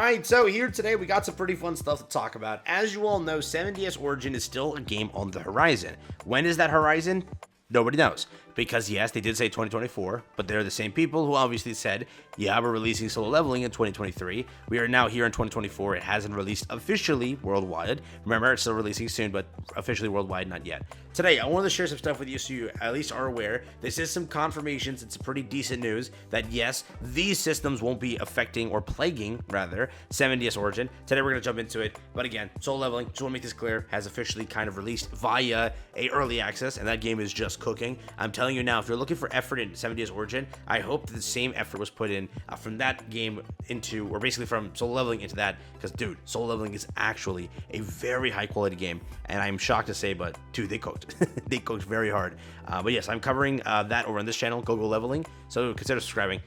Alright, so here today we got some pretty fun stuff to talk about. As you all know, 7DS Origin is still a game on the horizon. When is that horizon? Nobody knows. Because yes, they did say 2024, but they're the same people who obviously said, yeah, we're releasing Solo Leveling in 2023. We are now here in 2024. It hasn't released officially worldwide. Remember, it's still releasing soon, but officially worldwide, not yet. Today, I wanted to share some stuff with you so you at least are aware. This is some confirmations. It's pretty decent news that yes, these systems won't be affecting or plaguing, rather, 7DS Origin. Today, we're going to jump into it. But again, Solo Leveling, just want to make this clear, has officially kind of released via a early access, and that game is just cooking. I'm telling you now, if you're looking for effort in 7DS Origin, I hope that the same effort was put in from that game into, or basically from Solo Leveling into that, because dude, Solo Leveling is actually a very high quality game, and I'm shocked to say, but dude, they cooked. They cooked very hard. But yes, I'm covering that over on this channel, GoGo Leveling, so consider subscribing.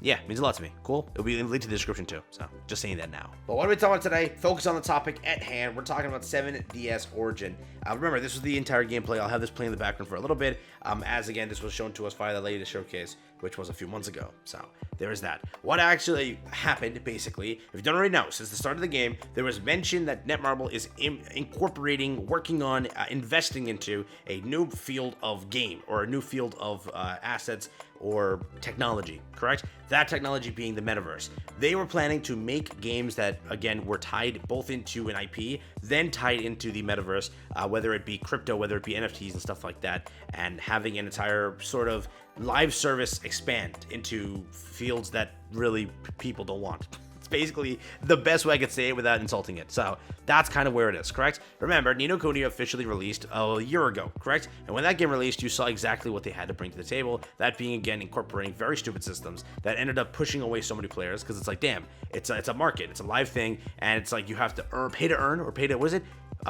Yeah, it means a lot to me. Cool. It'll be linked to the description too, so just saying that now. But what are we talking about today? Focus on the topic at hand. We're talking about 7DS Origin. Remember, this was the entire gameplay. I'll have this playing in the background for a little bit, as again, this was shown to us via the latest showcase, which was a few months ago. So there is that. What actually happened, basically, if you don't already know, since the start of the game, there was mention that Netmarble is incorporating, working on, investing into a new field of game, or a new field of assets or technology, correct? That technology being the metaverse. They were planning to make games that, again, were tied both into an IP, then tied into the metaverse, whether it be crypto, whether it be NFTs and stuff like that, and having an entire sort of live service expand into fields that really people don't want. It's basically the best way I could say it without insulting it. So that's kind of where it is, correct? Remember, Ni no Kuni officially released a year ago, correct? And when that game released, you saw exactly what they had to bring to the table. That being, again, incorporating very stupid systems that ended up pushing away so many players, because it's like, damn, it's a market, it's a live thing, and it's like you have to pay to earn, or pay to, what is it?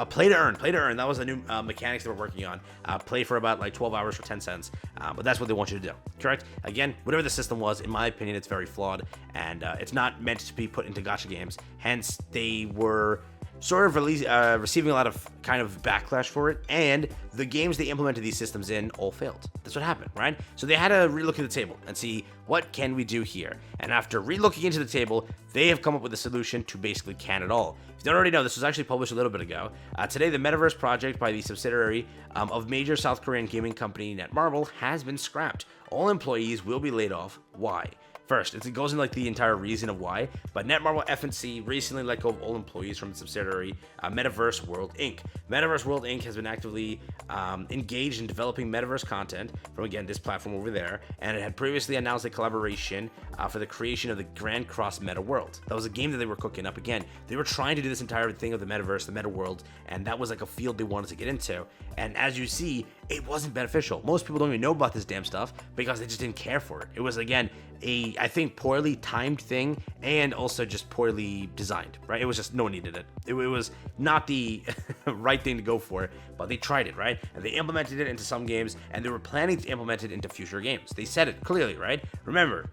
Play to earn. That was the new mechanics they were working on. Play for about like 12 hours for 10 cents. But that's what they want you to do, correct? Again, whatever the system was, in my opinion, it's very flawed, and it's not meant to be put into gacha games. Hence, they were sort of receiving a lot of kind of backlash for it, and the games they implemented these systems in all failed. That's what happened, right? So they had to relook at the table and see, what can we do here? And after relooking into the table, they have come up with a solution to basically can it all. If you don't already know, this was actually published a little bit ago. Today, the Metaverse project by the subsidiary of major South Korean gaming company Netmarble has been scrapped. All employees will be laid off. Why? First, it goes into like the entire reason of why, but Netmarble F&C recently let go of all employees from its subsidiary, Metaverse World Inc. Metaverse World Inc. has been actively engaged in developing metaverse content from, again, this platform over there, and it had previously announced a collaboration for the creation of the Grand Cross Meta World. That was a game that they were cooking up. Again, they were trying to do this entire thing of the metaverse, the meta world, and that was like a field they wanted to get into. And as you see, it wasn't beneficial. Most people don't even know about this damn stuff because they just didn't care for it. It was, again, I think, poorly timed thing, and also just poorly designed, right? It was just, no one needed it. It was not the right thing to go for, but they tried it, right? And they implemented it into some games, and they were planning to implement it into future games. They said it clearly, right? Remember,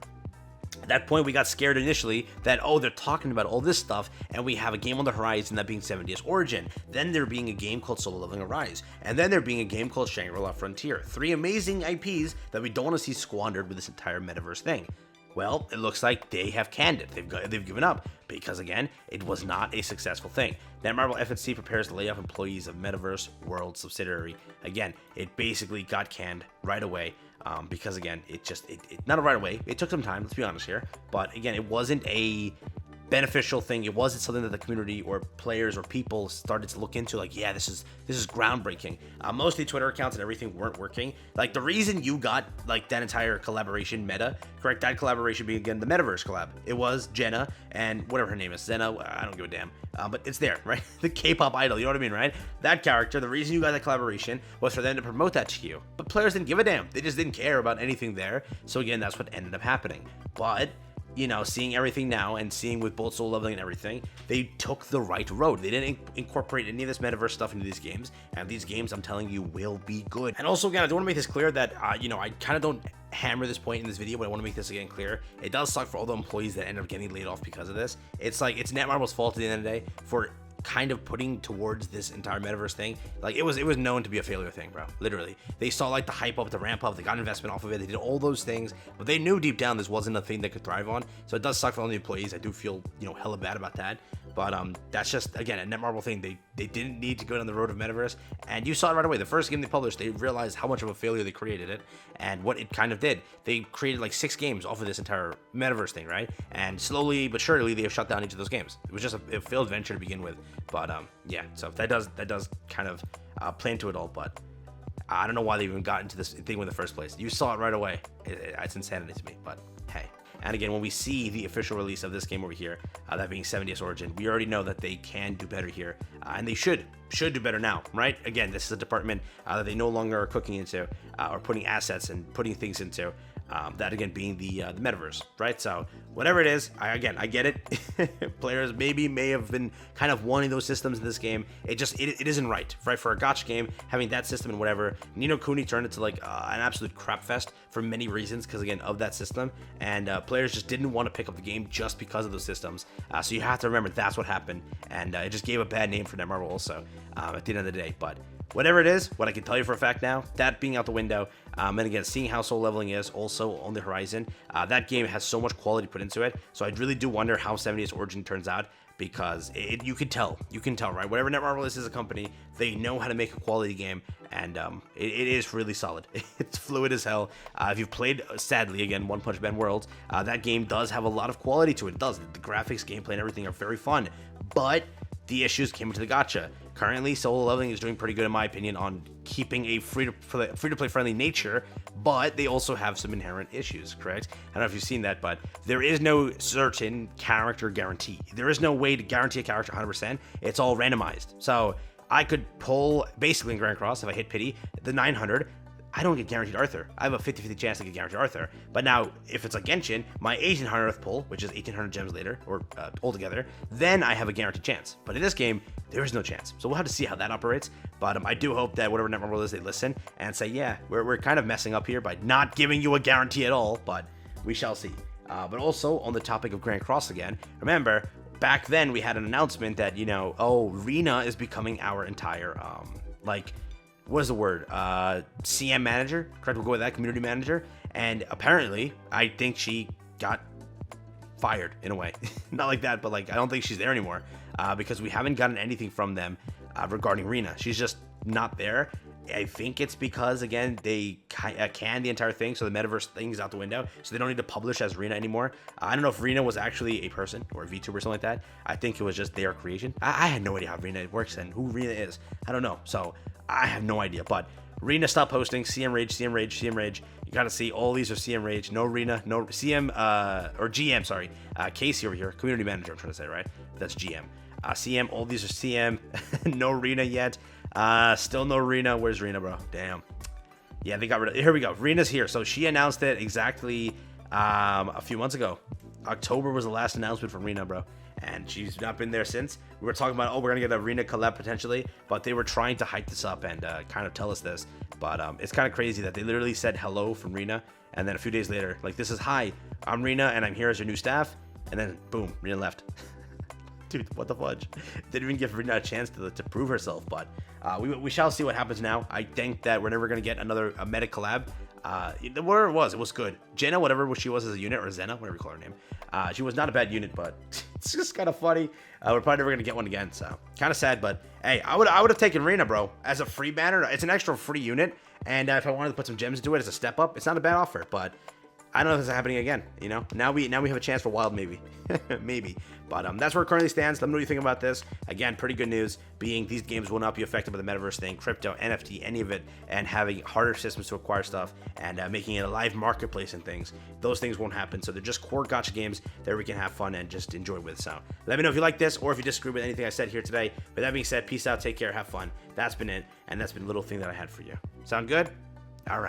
at that point, we got scared initially that, oh, they're talking about all this stuff, and we have a game on the horizon, that being 7DS Origin. Then there being a game called Solo Leveling Arise. And then there being a game called Shangri-La Frontier. 3 amazing IPs that we don't want to see squandered with this entire metaverse thing. Well, it looks like they have canned it. They've given up because, again, it was not a successful thing. Netmarble F&C prepares to lay off employees of Metaverse World subsidiary. Again, it basically got canned right away. Because, again, it not right away. It took some time, let's be honest here. But, again, it wasn't a beneficial thing. It wasn't something that the community or players or people started to look into, like, yeah, this is groundbreaking. Mostly Twitter accounts and everything weren't working. Like, the reason you got, like, that entire collaboration meta, correct, that collaboration being, again, the Metaverse collab. It was Jenna and whatever her name is, Zena, I don't give a damn, but it's there, right? The K-pop idol, you know what I mean, right? That character, the reason you got that collaboration was for them to promote that to you. But players didn't give a damn. They just didn't care about anything there. So, again, that's what ended up happening. But, you know, seeing everything now and seeing with both Solo Leveling and everything, they took the right road. They didn't incorporate any of this metaverse stuff into these games, and these games, I'm telling you, will be good. And also, again, I do want to make this clear that, you know, I kind of don't hammer this point in this video, but I want to make this again clear. It does suck for all the employees that end up getting laid off because of this. It's like, it's Netmarble's fault at the end of the day for kind of putting towards this entire metaverse thing, like it was known to be a failure thing, bro. Literally, they saw like the hype up, the ramp up, they got investment off of it, they did all those things, but they knew deep down this wasn't a thing they could thrive on. So it does suck for all the employees. I do feel, you know, hella bad about that. But that's just, again, a Netmarble thing. They didn't need to go down the road of metaverse, and you saw it right away. The first game they published, they realized how much of a failure they created it, and what it kind of did. They created like 6 games off of this entire metaverse thing, right? And slowly but surely they have shut down each of those games. It was just a failed venture to begin with. But yeah, so that does kind of play into it all. But I don't know why they even got into this thing in the first place. You saw it right away. It's insanity to me. But hey. And again, when we see the official release of this game over here, that being 70s Origin, we already know that they can do better here, and they should do better now, right? Again, this is a department that they no longer are cooking into or putting assets and putting things into. That again being the metaverse, right? So whatever it is, I get it. Players may have been kind of wanting those systems in this game. It isn't right for a gacha game having that system and whatever. Ni no Kuni turned into like an absolute crap fest for many reasons because again of that system, and players just didn't want to pick up the game just because of those systems. So you have to remember that's what happened, and it just gave a bad name for Netmarble also at the end of the day. But whatever it is, what I can tell you for a fact now, that being out the window, and again, seeing how soul leveling is also on the horizon, that game has so much quality put into it. So I really do wonder how 70s Origin turns out, because you can tell, right? Whatever Netmarble is as a company, they know how to make a quality game, and it is really solid. It's fluid as hell. If you've played, sadly, again, One Punch Man Worlds, that game does have a lot of quality to it. It does. The graphics, gameplay, and everything are very fun, but the issues came into the gacha. Currently, solo leveling is doing pretty good in my opinion on keeping a free-to-play friendly nature, but they also have some inherent issues, correct? I don't know if you've seen that, but there is no certain character guarantee. There is no way to guarantee a character 100%. It's all randomized. So I could pull, basically in Grand Cross, if I hit pity, the 900, I don't get guaranteed Arthur. I have a 50-50 chance to get guaranteed Arthur. But now, if it's like Genshin, my 1800th pull, which is 1800 gems later, or altogether, then I have a guaranteed chance. But in this game, there is no chance. So we'll have to see how that operates. But I do hope that whatever Netmarble is, they listen and say, yeah, we're kind of messing up here by not giving you a guarantee at all. But we shall see. But also, on the topic of Grand Cross again, remember, back then we had an announcement that, you know, Reena is becoming our entire, what is the word? CM manager, correct? We'll go with that, community manager. And apparently, I think she got fired in a way. Not like that, but like I don't think she's there anymore because we haven't gotten anything from them regarding Reena. She's just not there. I think it's because, again, they can the entire thing, so the metaverse thing's out the window, so they don't need to publish as Reena anymore. I don't know if Reena was actually a person or a VTuber or something like that. I think it was just their creation. I had no idea how Reena works and who Reena is. I don't know, so I have no idea. But Reena stopped posting. CM Rage, CM Rage, CM Rage. You gotta see all these are CM Rage. No Reena, no CM or GM. Sorry, Casey over here, community manager. I'm trying to say, right? That's GM. CM. All these are CM. No Reena yet. Still no Reena. Where's Reena, bro? Damn. Yeah, they got rid of. Here we go. Reena's here. So she announced it exactly a few months ago. October was the last announcement from Reena, bro. And she's not been there since. We were talking about, we're going to get a Reena collab potentially, but they were trying to hype this up and kind of tell us this. But it's kind of crazy that they literally said hello from Reena, and then a few days later, like, this is, hi, I'm Reena, and I'm here as your new staff. And then, boom, Reena left. Dude, what the fudge? Didn't even give Reena a chance to prove herself, but we shall see what happens now. I think that we're never going to get another meta collab. Whatever it was good. Jenna, whatever she was as a unit, or Zena, whatever you call her name, she was not a bad unit, but it's just kind of funny. We're probably never gonna get one again, so kind of sad. But hey, I would have taken Reena, bro, as a free banner. It's an extra free unit, and if I wanted to put some gems into it as a step up, it's not a bad offer. But I don't know if this is happening again. You know, now we have a chance for wild, maybe, maybe. But that's where it currently stands. Let me know what you think about this. Again, pretty good news. Being these games will not be affected by the metaverse thing, crypto, NFT, any of it, and having harder systems to acquire stuff and making it a live marketplace and things. Those things won't happen. So they're just core gacha games that we can have fun and just enjoy with. So let me know if you like this or if you disagree with anything I said here today. With that being said, peace out, take care, have fun. That's been it, and that's been a little thing that I had for you. Sound good? All right.